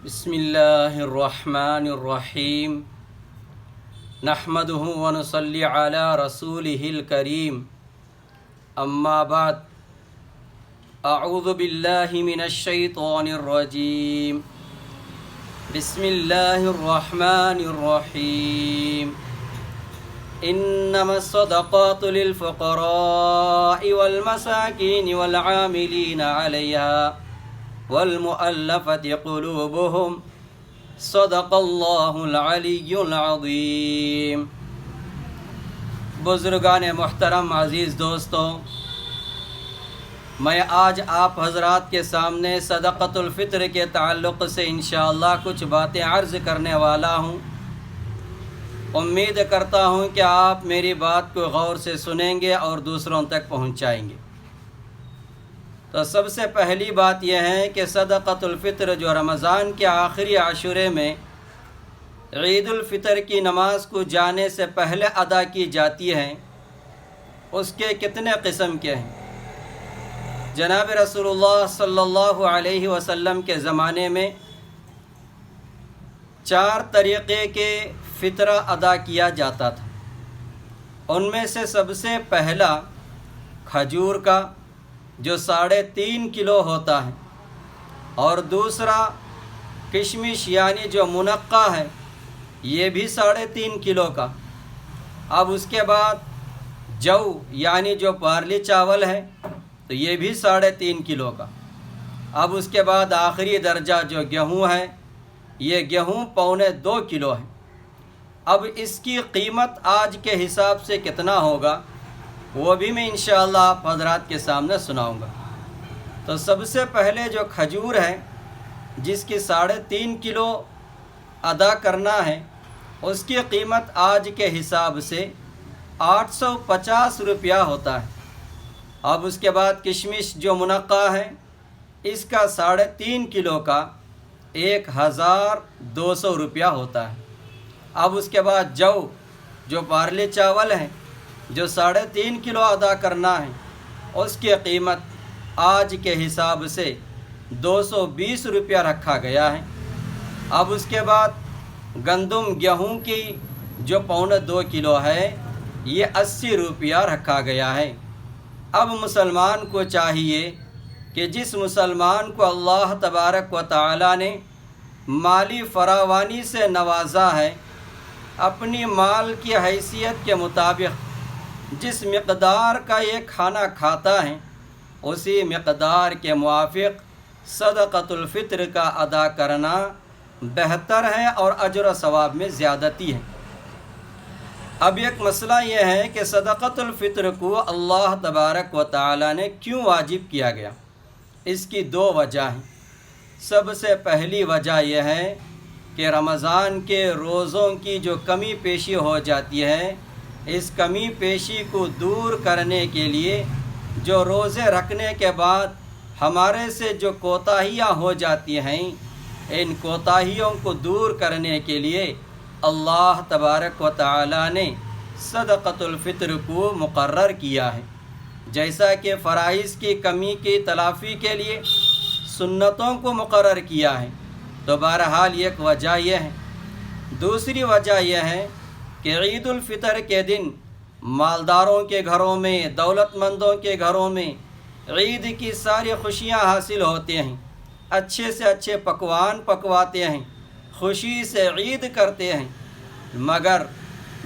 بسم اللہ الرحمن الرحیم نحمدہ ونصلی علی رسولہ الکریم اما بعد اعوذ باللہ من الشیطان الرجیم بسم اللہ الرحمن الرحیم انما الصدقات للفقراء والمساکین والعاملین علیہا والمؤلفة قلوبهم صدق اللہ العلی العظیم۔ بزرگان محترم، عزیز دوستوں، میں آج آپ حضرات کے سامنے صدقۃ الفطر کے تعلق سے انشاءاللہ کچھ باتیں عرض کرنے والا ہوں۔ امید کرتا ہوں کہ آپ میری بات کو غور سے سنیں گے اور دوسروں تک پہنچائیں گے۔ تو سب سے پہلی بات یہ ہے کہ صدقۃ الفطر جو رمضان کے آخری عشرے میں عید الفطر کی نماز کو جانے سے پہلے ادا کی جاتی ہے، اس کے کتنے قسم کے ہیں؟ جناب رسول اللہ صلی اللہ علیہ وسلم کے زمانے میں 4 طریقے کے فطرہ ادا کیا جاتا تھا۔ ان میں سے سب سے پہلا کھجور کا جو 3.5 کلو ہوتا ہے، اور دوسرا کشمش یعنی جو منقع ہے، یہ بھی 3.5 کلو کا۔ اب اس کے بعد جو یعنی جو پارلی چاول ہے تو یہ بھی 3.5 کلو کا۔ اب اس کے بعد آخری درجہ جو گیہوں ہے، یہ گیہوں 1.25 کلو ہے۔ اب اس کی قیمت آج کے حساب سے کتنا ہوگا وہ بھی میں انشاءاللہ آپ حضرات کے سامنے سناؤں گا۔ تو سب سے پہلے جو کھجور ہے، جس کی 3.5 کلو ادا کرنا ہے، اس کی قیمت آج کے حساب سے 850 روپیہ ہوتا ہے۔ اب اس کے بعد کشمش جو منقع ہے، اس کا 3.5 کلو کا 1200 روپیہ ہوتا ہے۔ اب اس کے بعد جو پارلے چاول ہے، جو 3.5 کلو ادا کرنا ہے، اس کی قیمت آج کے حساب سے 220 روپیہ رکھا گیا ہے۔ اب اس کے بعد گندم گیہوں کی جو 1.25 کلو ہے، یہ 80 روپیہ رکھا گیا ہے۔ اب مسلمان کو چاہیے کہ جس مسلمان کو اللہ تبارک و تعالی نے مالی فراوانی سے نوازا ہے، اپنی مال کی حیثیت کے مطابق جس مقدار کا یہ کھانا کھاتا ہے، اسی مقدار کے موافق صدقۃ الفطر کا ادا کرنا بہتر ہے اور اجر و ثواب میں زیادتی ہے۔ اب ایک مسئلہ یہ ہے کہ صدقۃ الفطر کو اللہ تبارک و تعالی نے کیوں واجب کیا گیا؟ اس کی 2 وجہ ہیں۔ سب سے پہلی وجہ یہ ہے کہ رمضان کے روزوں کی جو کمی پیشی ہو جاتی ہے، اس کمی پیشی کو دور کرنے کے لیے جو روزے رکھنے کے بعد ہمارے سے جو کوتاہیاں ہو جاتی ہیں، ان کوتاہیوں کو دور کرنے کے لیے اللہ تبارک و تعالی نے صدقۃ الفطر کو مقرر کیا ہے۔ جیسا کہ فرائض کی کمی کی تلافی کے لیے سنتوں کو مقرر کیا ہے، تو بہرحال ایک وجہ یہ ہے۔ دوسری وجہ یہ ہے کہ عید الفطر کے دن مالداروں کے گھروں میں، دولت مندوں کے گھروں میں عید کی ساری خوشیاں حاصل ہوتے ہیں، اچھے سے اچھے پکوان پکواتے ہیں، خوشی سے عید کرتے ہیں۔ مگر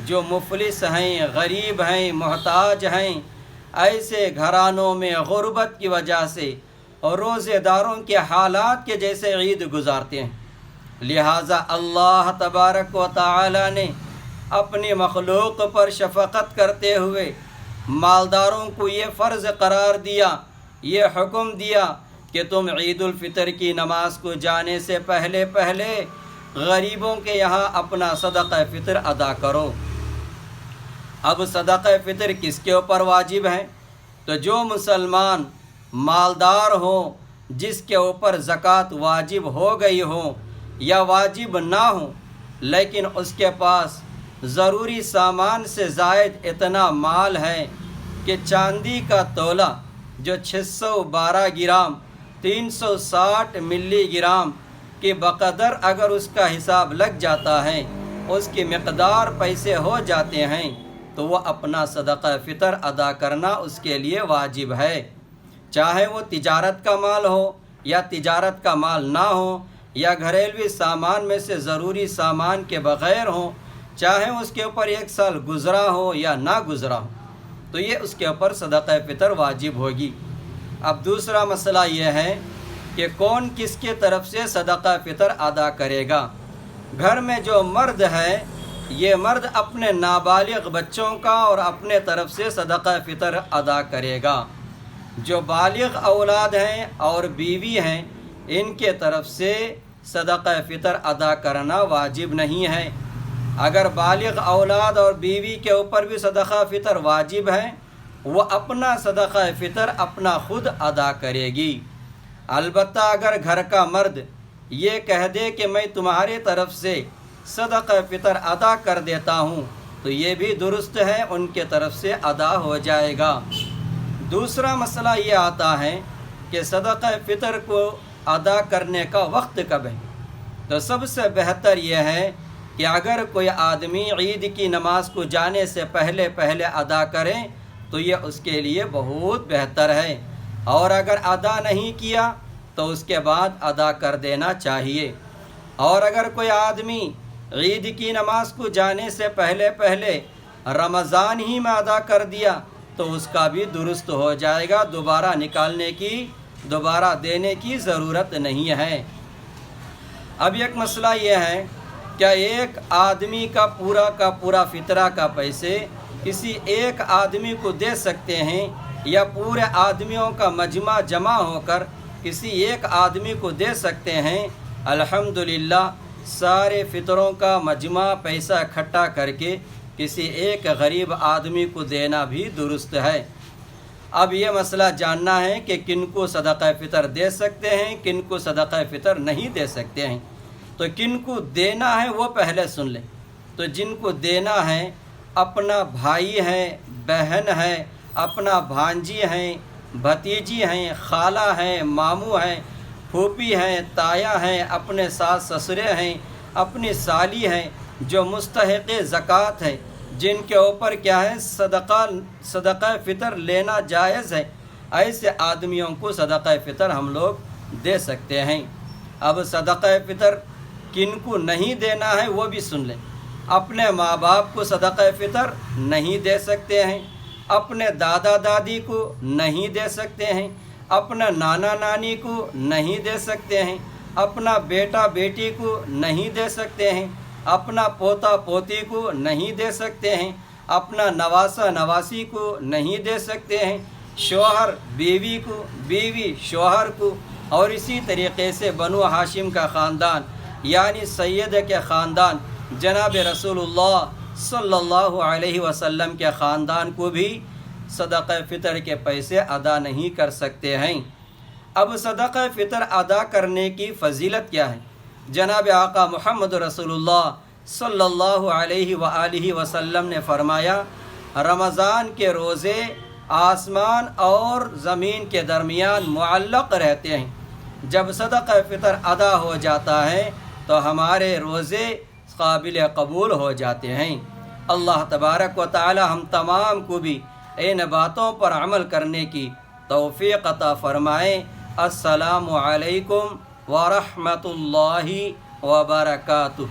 جو مفلس ہیں، غریب ہیں، محتاج ہیں، ایسے گھرانوں میں غربت کی وجہ سے اور روزے داروں کے حالات کے جیسے عید گزارتے ہیں۔ لہٰذا اللہ تبارک و تعالی نے اپنی مخلوق پر شفقت کرتے ہوئے مالداروں کو یہ فرض قرار دیا، یہ حکم دیا کہ تم عید الفطر کی نماز کو جانے سے پہلے غریبوں کے یہاں اپنا صدقہ فطر ادا کرو۔ اب صدقہ فطر کس کے اوپر واجب ہے؟ تو جو مسلمان مالدار ہو، جس کے اوپر زکوٰۃ واجب ہو گئی ہو یا واجب نہ ہو، لیکن اس کے پاس ضروری سامان سے زائد اتنا مال ہے کہ چاندی کا تولہ جو 612 گرام 360 ملی گرام کہ بقدر اگر اس کا حساب لگ جاتا ہے، اس کی مقدار پیسے ہو جاتے ہیں، تو وہ اپنا صدقہ فطر ادا کرنا اس کے لیے واجب ہے، چاہے وہ تجارت کا مال ہو یا تجارت کا مال نہ ہو، یا گھریلوی سامان میں سے ضروری سامان کے بغیر ہوں، چاہے اس کے اوپر 1 سال گزرا ہو یا نہ گزرا ہو، تو یہ اس کے اوپر صدقہ فطر واجب ہوگی۔ اب دوسرا مسئلہ یہ ہے کہ کون کس کے طرف سے صدقہ فطر ادا کرے گا۔ گھر میں جو مرد ہے، یہ مرد اپنے نابالغ بچوں کا اور اپنے طرف سے صدقہ فطر ادا کرے گا۔ جو بالغ اولاد ہیں اور بیوی ہیں، ان کے طرف سے صدقہ فطر ادا کرنا واجب نہیں ہے۔ اگر بالغ اولاد اور بیوی کے اوپر بھی صدقہ فطر واجب ہے، وہ اپنا صدقہ فطر اپنا خود ادا کرے گی۔ البتہ اگر گھر کا مرد یہ کہہ دے کہ میں تمہاری طرف سے صدقہ فطر ادا کر دیتا ہوں، تو یہ بھی درست ہے، ان کے طرف سے ادا ہو جائے گا۔ دوسرا مسئلہ یہ آتا ہے کہ صدقہ فطر کو ادا کرنے کا وقت کب ہے؟ تو سب سے بہتر یہ ہے کہ اگر کوئی آدمی عید کی نماز کو جانے سے پہلے ادا کرے تو یہ اس کے لیے بہت بہتر ہے، اور اگر ادا نہیں کیا تو اس کے بعد ادا کر دینا چاہیے۔ اور اگر کوئی آدمی عید کی نماز کو جانے سے پہلے رمضان ہی میں ادا کر دیا تو اس کا بھی درست ہو جائے گا، دوبارہ دینے کی ضرورت نہیں ہے۔ اب ایک مسئلہ یہ ہے، کیا ایک آدمی کا پورا فطرہ کا پیسے کسی ایک آدمی کو دے سکتے ہیں، یا پورے آدمیوں کا مجمع جمع ہو کر کسی ایک آدمی کو دے سکتے ہیں؟ الحمدللہ سارے فطروں کا مجمع پیسہ اکٹھا کر کے کسی ایک غریب آدمی کو دینا بھی درست ہے۔ اب یہ مسئلہ جاننا ہے کہ کن کو صدقہ فطر دے سکتے ہیں، کن کو صدقہ فطر نہیں دے سکتے ہیں۔ تو کن کو دینا ہے وہ پہلے سن لیں۔ تو جن کو دینا ہے، اپنا بھائی ہے، بہن ہے، اپنا بھانجی ہیں، بھتیجی ہیں، خالہ ہیں، ماموں ہیں، پھوپھی ہیں، تایا ہیں، اپنے ساس سسرے ہیں، اپنی سالی ہیں، جو مستحق زکوٰۃ ہے، جن کے اوپر کیا ہے صدقہ فطر لینا جائز ہے، ایسے آدمیوں کو صدقہ فطر ہم لوگ دے سکتے ہیں۔ اب صدقہ فطر کن کو نہیں دینا ہے وہ بھی سن لیں۔ اپنے ماں باپ کو صدقہ فطر نہیں دے سکتے ہیں، اپنے دادا دادی کو نہیں دے سکتے ہیں، اپنا نانا نانی کو نہیں دے سکتے ہیں، اپنا بیٹا بیٹی کو نہیں دے سکتے ہیں، اپنا پوتا پوتی کو نہیں دے سکتے ہیں، اپنا نواسہ نواسی کو نہیں دے سکتے ہیں، شوہر بیوی کو، بیوی شوہر کو، اور اسی طریقے سے بنو ہاشم کا خاندان یعنی سید کے خاندان جناب رسول اللہ صلی اللہ علیہ وسلم کے خاندان کو بھی صدقہ فطر کے پیسے ادا نہیں کر سکتے ہیں۔ اب صدقہ فطر ادا کرنے کی فضیلت کیا ہے؟ جناب آقا محمد رسول اللہ صلی اللہ علیہ وآلہ وسلم نے فرمایا، رمضان کے روزے آسمان اور زمین کے درمیان معلق رہتے ہیں، جب صدقہ فطر ادا ہو جاتا ہے تو ہمارے روزے قابل قبول ہو جاتے ہیں۔ اللہ تبارک و تعالی ہم تمام کو بھی ان باتوں پر عمل کرنے کی توفیق عطا فرمائیں۔ السلام علیکم ورحمۃ اللہ وبرکاتہ۔